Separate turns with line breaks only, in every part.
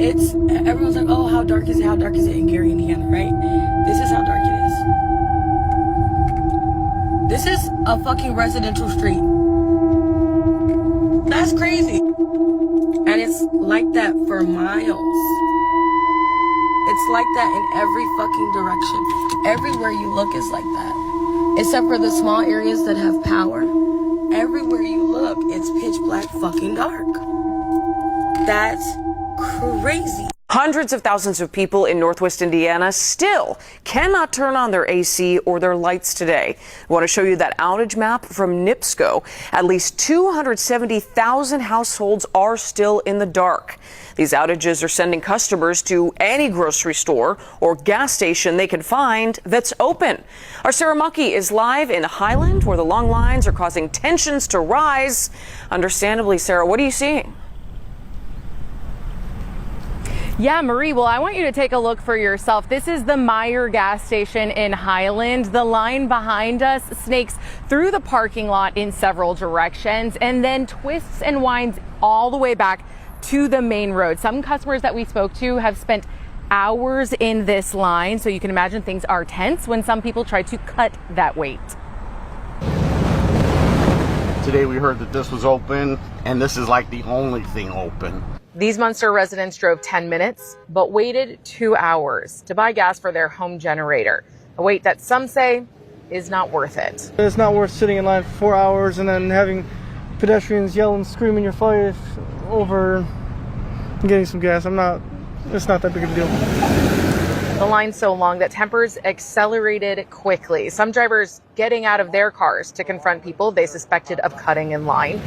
It's, everyone's like, oh, how dark is it? How dark is it in Gary, Indiana, right? This is how dark it is. This is a fucking residential street. That's crazy. And it's like that for miles. It's like that in every fucking direction. Everywhere you look is like that. Except for the small areas that have power. Everywhere you look, it's pitch black fucking dark. That's crazy.
Hundreds of thousands of people in Northwest Indiana still cannot turn on their AC or their lights today. I want to show you that outage map from NIPSCO. At least 270,000 households are still in the dark. These outages are sending customers to any grocery store or gas station they can find that's open. Our Sarah Mucky is live in Highland, where the long lines are causing tensions to rise. Understandably, Sarah, what are you seeing?
Yeah, Marie, well, I want you to take a look for yourself. This is the Meyer gas station in Highland. The line behind us snakes through the parking lot in several directions and then twists and winds all the way back to the main road. Some customers that we spoke to have spent hours in this line, so you can imagine things are tense when some people try to cut that wait.
Today we heard that this was open, and this is like the only thing open.
These Munster residents drove 10 minutes, but waited 2 hours to buy gas for their home generator. A wait that some say is not worth it.
It's not worth sitting in line for 4 hours and then having pedestrians yell and scream in your face over getting some gas. It's not that big of a deal.
The line's so long that tempers accelerated quickly. Some drivers getting out of their cars to confront people they suspected of cutting in line.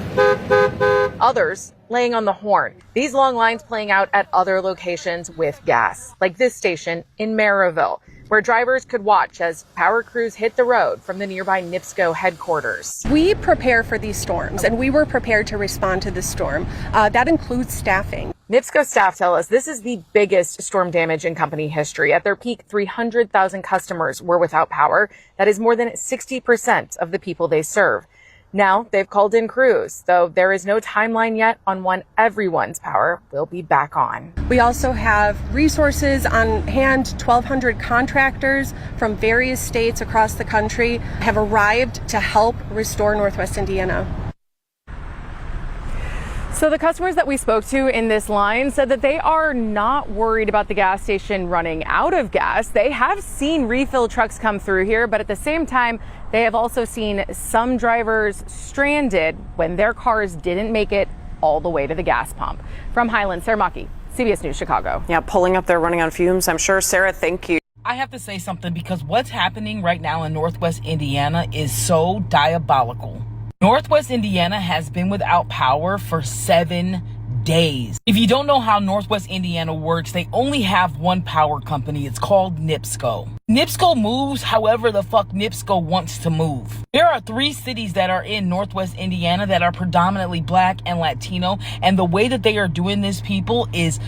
Others laying on the horn. These long lines playing out at other locations with gas, like this station in Maryville, where drivers could watch as power crews hit the road from the nearby NIPSCO headquarters.
We prepare for these storms, and we were prepared to respond to this storm. That includes staffing.
NIPSCO staff tell us this is the biggest storm damage in company history. At their peak, 300,000 customers were without power. That is more than 60% of the people they serve. Now they've called in crews, though there is no timeline yet on when everyone's power will be back on.
We also have resources on hand. 1,200 contractors from various states across the country have arrived to help restore Northwest Indiana.
So the customers that we spoke to in this line said that they are not worried about the gas station running out of gas. They have seen refill trucks come through here, but at the same time, they have also seen some drivers stranded when their cars didn't make it all the way to the gas pump. From Highland, Sarah Mucky, CBS News, Chicago.
Yeah, pulling up there, running on fumes, I'm sure. Sarah, thank you.
I have to say something, because what's happening right now in Northwest Indiana is so diabolical. Northwest Indiana has been without power for 7 days. If you don't know how Northwest Indiana works, they only have one power company. It's called NIPSCO. NIPSCO moves however the fuck NIPSCO wants to move. There are 3 cities that are in Northwest Indiana that are predominantly black and Latino, and the way that they are doing this, people, is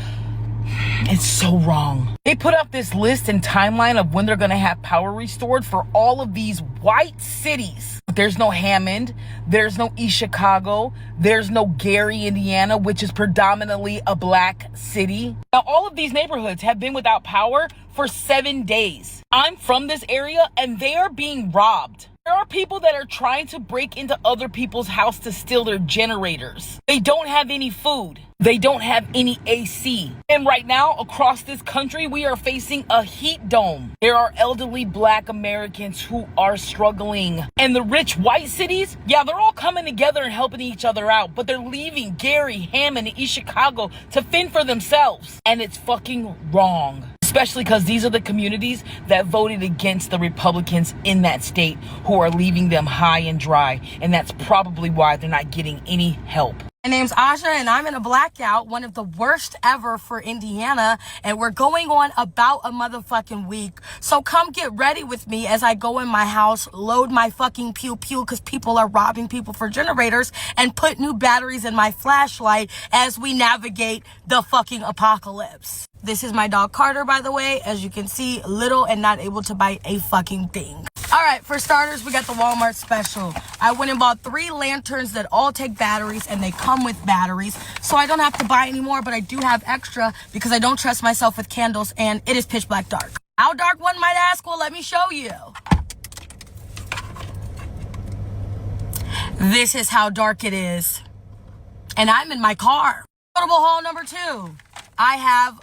it's so wrong. They put up this list and timeline of when they're going to have power restored for all of these white cities. But there's no Hammond, there's no East Chicago, there's no Gary, Indiana, which is predominantly a black city. Now, all of these neighborhoods have been without power for 7 days. I'm from this area, and they are being robbed. There are people that are trying to break into other people's house to steal their generators. They don't have any food. They don't have any AC. And right now, across this country, we are facing a heat dome. There are elderly black Americans who are struggling. And the rich white cities, yeah, they're all coming together and helping each other out, but they're leaving Gary, Hammond, and East Chicago to fend for themselves. And it's fucking wrong. Especially because these are the communities that voted against the Republicans in that state, who are leaving them high and dry. And that's probably why they're not getting any help.
My name's Aja, and I'm in a blackout, one of the worst ever for Indiana, and we're going on about a motherfucking week. So come get ready with me as I go in my house, load my fucking pew-pew, because people are robbing people for generators, and put new batteries in my flashlight as we navigate the fucking apocalypse. This is my dog Carter, by the way. As you can see, little and not able to bite a fucking thing. All right, for starters, we got the Walmart special. I went and bought 3 lanterns that all take batteries, and they come with batteries, so I don't have to buy any more, but I do have extra because I don't trust myself with candles, and it is pitch black dark. How dark, one might ask? Well, let me show you. This is how dark it is, and I'm in my car. Notable haul number 2. I have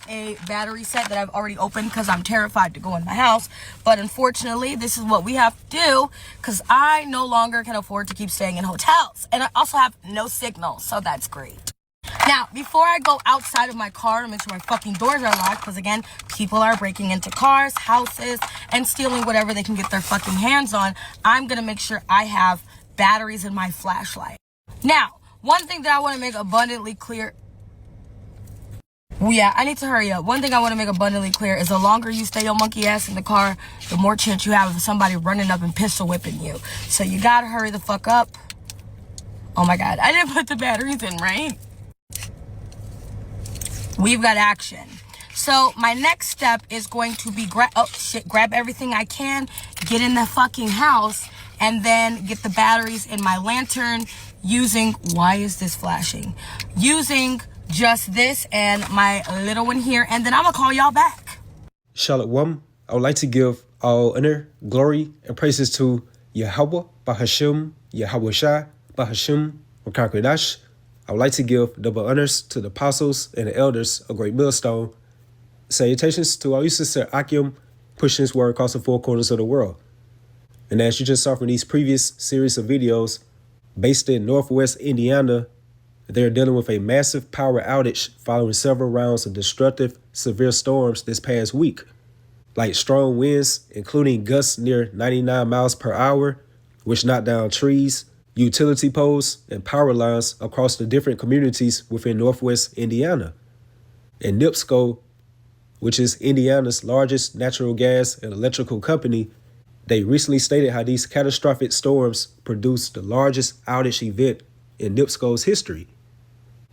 a battery set that I've already opened because I'm terrified to go in my house. But unfortunately, this is what we have to do because I no longer can afford to keep staying in hotels. And I also have no signal, so that's great. Now, before I go outside of my car to make sure my fucking doors are locked, because again, people are breaking into cars, houses, and stealing whatever they can get their fucking hands on, I'm going to make sure I have batteries in my flashlight. Now, one thing that I want to make abundantly clear... Yeah, I need to hurry up. One thing I want to make abundantly clear is the longer you stay your monkey ass in the car, the more chance you have of somebody running up and pistol whipping you. So you gotta hurry the fuck up. Oh my god, I didn't put the batteries in, right? We've got action. So my next step is going to be grab everything I can, get in the fucking house, and then get the batteries in my lantern using, why is this flashing? Using just this and my little one here, and then I'm gonna call y'all back.
Shalom. I would like to give all honor, glory, and praises to YAHAWAH, BAHASHAM, YAHAWASHI, BAHASHAM, QADASH. I would like to give double honors to the apostles and the elders of Great Millstone. Salutations to all you sister Akim, pushing this word across the 4 corners of the world. And as you just saw from these previous series of videos, based in Northwest Indiana, they're dealing with a massive power outage following several rounds of destructive, severe storms this past week, like strong winds, including gusts near 99 miles per hour, which knocked down trees, utility poles, and power lines across the different communities within Northwest Indiana. And NIPSCO, which is Indiana's largest natural gas and electrical company, they recently stated how these catastrophic storms produced the largest outage event in NIPSCO's history,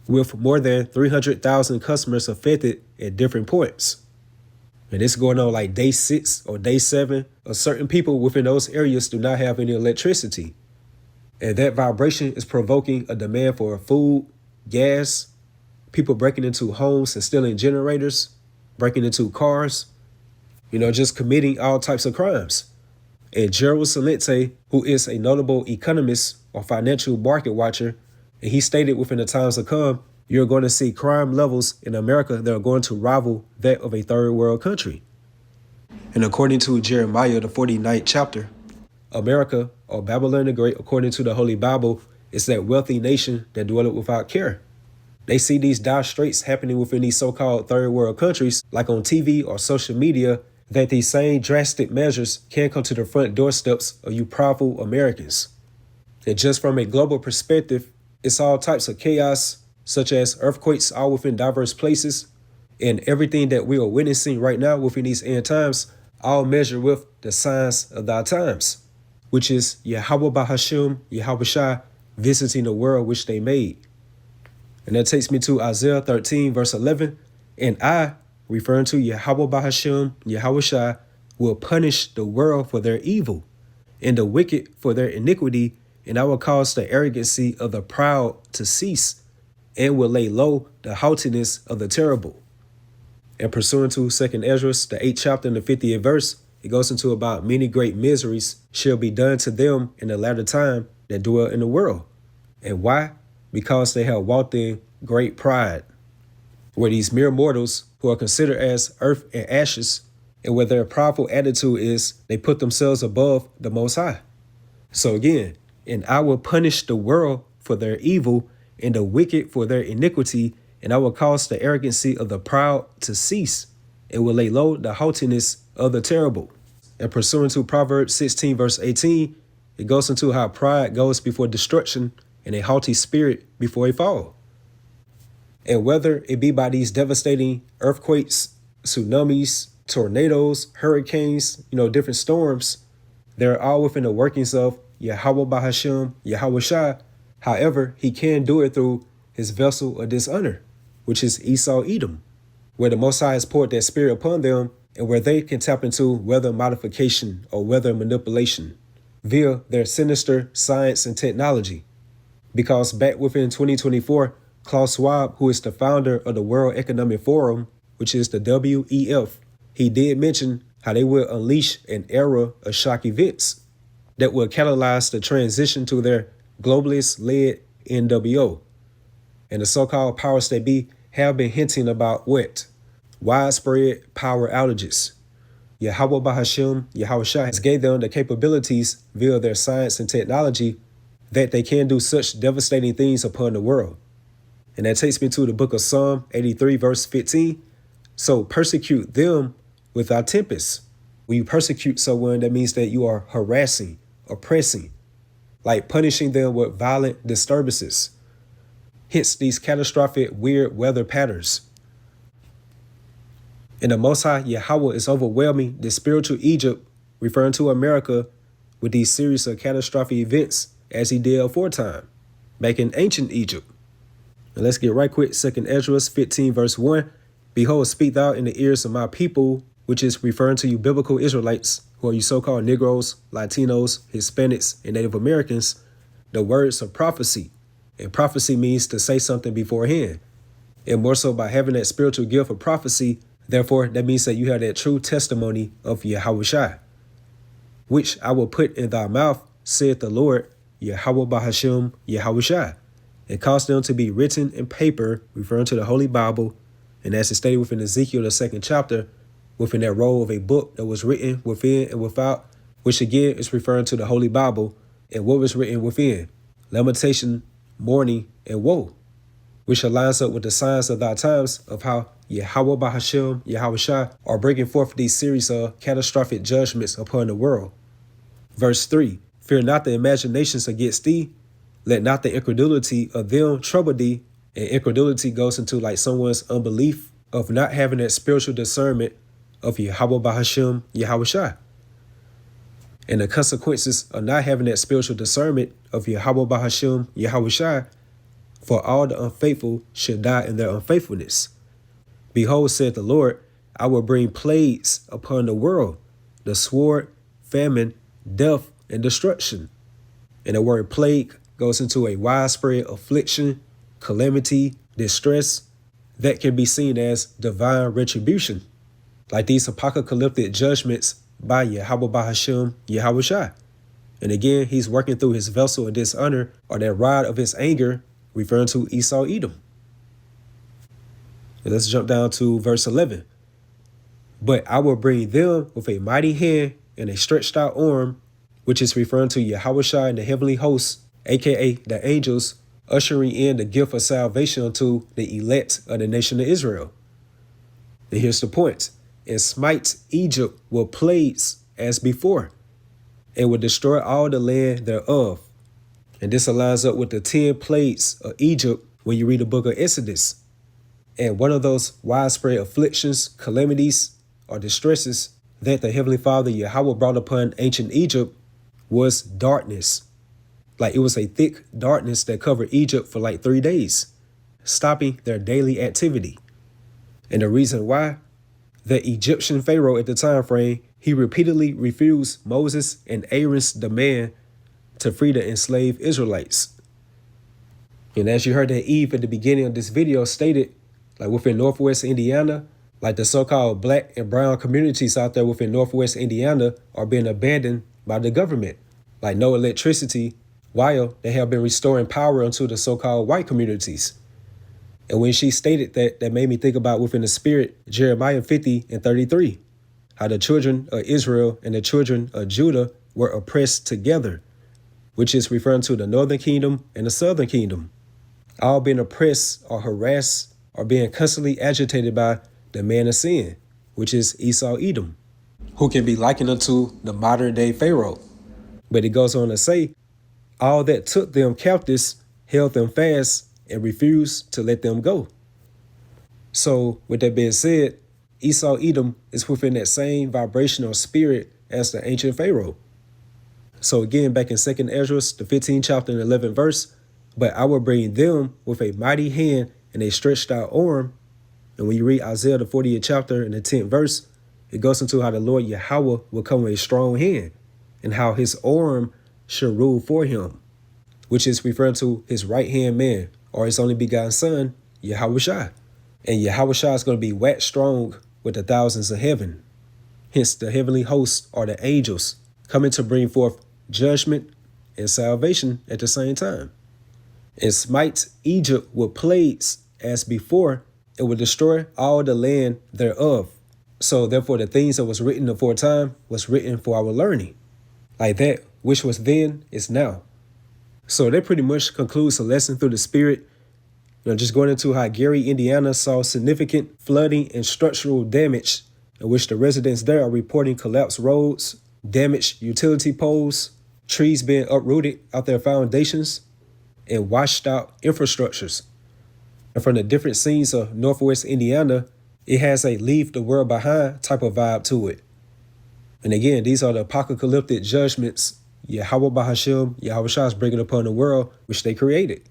with more than 300,000 customers affected at different points. And it's going on like day 6 or day 7, or certain people within those areas do not have any electricity. And that vibration is provoking a demand for food, gas, people breaking into homes and stealing generators, breaking into cars, just committing all types of crimes. And Gerald Salente, who is a notable economist or financial market watcher, and he stated within the times to come, you're going to see crime levels in America that are going to rival that of a third world country. And according to Jeremiah, the 49th chapter, America, or Babylon the Great, according to the Holy Bible, is that wealthy nation that dwelleth without care. They see these dire straits happening within these so-called third world countries, like on TV or social media, that these same drastic measures can come to the front doorsteps of you powerful Americans. And just from a global perspective, it's all types of chaos, such as earthquakes all within diverse places, and everything that we are witnessing right now within these end times, all measure with the signs of our times, which is YAHAWAH BAHASHAM, YAHAWASHI, visiting the world which they made. And that takes me to Isaiah 13, verse 11. And I, referring to YAHAWAH BAHASHAM, YAHAWASHI, will punish the world for their evil, and the wicked for their iniquity, and I will cause the arrogancy of the proud to cease, and will lay low the haughtiness of the terrible. And pursuant to 2nd Ezra, the 8th chapter and the 50th verse, it goes into about many great miseries shall be done to them in the latter time that dwell in the world. And why? Because they have walked in great pride, where these mere mortals who are considered as earth and ashes, and where their prideful attitude is they put themselves above the Most High. So again, and I will punish the world for their evil and the wicked for their iniquity, and I will cause the arrogancy of the proud to cease, and will lay low the haughtiness of the terrible. And pursuant to Proverbs 16, verse 18, it goes into how pride goes before destruction and a haughty spirit before a fall. And whether it be by these devastating earthquakes, tsunamis, tornadoes, hurricanes, different storms, they're all within the workings of YAHAWAH BAHASHAM, YAHAWASHI. However, he can do it through his vessel of dishonor, which is Esau Edom. where the Most High has poured that spirit upon them and where they can tap into weather modification or weather manipulation via their sinister science and technology. Because back within 2024, Klaus Schwab, who is the founder of the World Economic Forum, which is the WEF, he did mention how they will unleash an era of shock events that will catalyze the transition to their globalist-led NWO. And the so-called powers that be have been hinting about what? Widespread power outages. YAHAWAH BAHASHAM, YAHAWASHI has gave them the capabilities via their science and technology that they can do such devastating things upon the world. And that takes me to the book of Psalm 83, verse 15. So persecute them without tempest. When you persecute someone, that means that you are harassing, oppressing, like punishing them with violent disturbances. Hence these catastrophic weird weather patterns. And the Most High Yahawah is overwhelming the spiritual Egypt, referring to America, with these series of catastrophic events as he did aforetime, back in ancient Egypt. And let's get right quick. 2nd Ezra 15 verse 1. Behold, speak thou in the ears of my people, which is referring to you biblical Israelites, who are you so-called Negroes, Latinos, Hispanics, and Native Americans, the words of prophecy. And prophecy means to say something beforehand. And more so by having that spiritual gift of prophecy, therefore, that means that you have that true testimony of YAHAWASHI, which I will put in thy mouth, saith the Lord, YAHAWAH BAHASHAM, YAHAWASHI, and cause them to be written in paper, referring to the Holy Bible, and as it stated within Ezekiel, the 2nd chapter, within that roll of a book that was written within and without, which again is referring to the Holy Bible, and what was written within, lamentation, mourning, and woe, which aligns up with the signs of thy times of how YAHAWAH BAHASHAM, YAHAWASHI are bringing forth these series of catastrophic judgments upon the world. Verse 3, fear not the imaginations against thee, let not the incredulity of them trouble thee. And incredulity goes into like someone's unbelief of not having that spiritual discernment of YAHAWAH BAHASHAM, YAHAWASHI. And the consequences of not having that spiritual discernment of YAHAWAH BAHASHAM, YAHAWASHI, for all the unfaithful should die in their unfaithfulness. Behold, said the Lord, I will bring plagues upon the world, the sword, famine, death, and destruction. And the word plague goes into a widespread affliction, calamity, distress that can be seen as divine retribution, like these apocalyptic judgments by YAHAWAH BAHASHAM, YAHAWASHI. And again, he's working through his vessel of dishonor or that rod of his anger, referring to Esau, Edom. And let's jump down to verse 11. But I will bring them with a mighty hand and a stretched out arm, which is referring to YAHAWASHI and the heavenly hosts, aka the angels, ushering in the gift of salvation unto the elect of the nation of Israel. And here's the point. And smite Egypt with plagues as before, and will destroy all the land thereof. And this aligns up with the 10 plagues of Egypt when you read the book of Exodus. And one of those widespread afflictions, calamities, or distresses that the Heavenly Father Yahawah brought upon ancient Egypt was darkness. Like it was a thick darkness that covered Egypt for like 3 days, stopping their daily activity. And the reason why, the Egyptian Pharaoh at the time frame, he repeatedly refused Moses and Aaron's demand to free the enslaved Israelites. And as you heard that Eve at the beginning of this video stated, like within Northwest Indiana, like the so-called black and brown communities out there within Northwest Indiana are being abandoned by the government, like no electricity, while they have been restoring power unto the so-called white communities. And when she stated that, that made me think about within the spirit, Jeremiah 50 and 33, how the children of Israel and the children of Judah were oppressed together, which is referring to the northern kingdom and the southern kingdom, all being oppressed or harassed or being constantly agitated by the man of sin, which is Esau, Edom, who can be likened unto the modern day Pharaoh. But it goes on to say, all that took them captives held them fast and refused to let them go. So with that being said, Esau, Edom is within that same vibrational spirit as the ancient Pharaoh. So again, back in 2nd Ezra, the 15th chapter and 11th verse, but I will bring them with a mighty hand and a stretched out arm, And when you read Isaiah, the 40th chapter and the 10th verse, it goes into how the Lord Yahawah will come with a strong hand and how his arm should rule for him, which is referring to his right-hand man or his only begotten son, YAHAWASHI. And YAHAWASHI is going to be waxed strong with the thousands of heaven. Hence, the heavenly hosts are the angels coming to bring forth judgment and salvation at the same time. And smite Egypt with plagues as before, and will destroy all the land thereof. So therefore, the things that was written aforetime was written for our learning. Like that which was then is now. So that pretty much concludes the lesson through the Spirit. Just going into how Gary, Indiana saw significant flooding and structural damage, in which the residents there are reporting collapsed roads, damaged utility poles, trees being uprooted out their foundations, and washed out infrastructures. And from the different scenes of Northwest Indiana, it has a leave the world behind type of vibe to it. And again, these are the apocalyptic judgments Yahawah BAHASHAM, Yahawashi is bringing upon the world, which they created,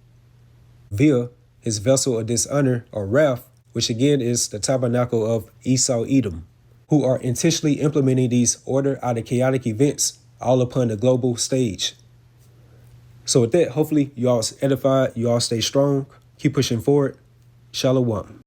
via his vessel of dishonor or wrath, which again is the tabernacle of Esau Edom, who are intentionally implementing these order out of chaotic events all upon the global stage. So with that, hopefully you all edified, you all stay strong, keep pushing forward. Shalom.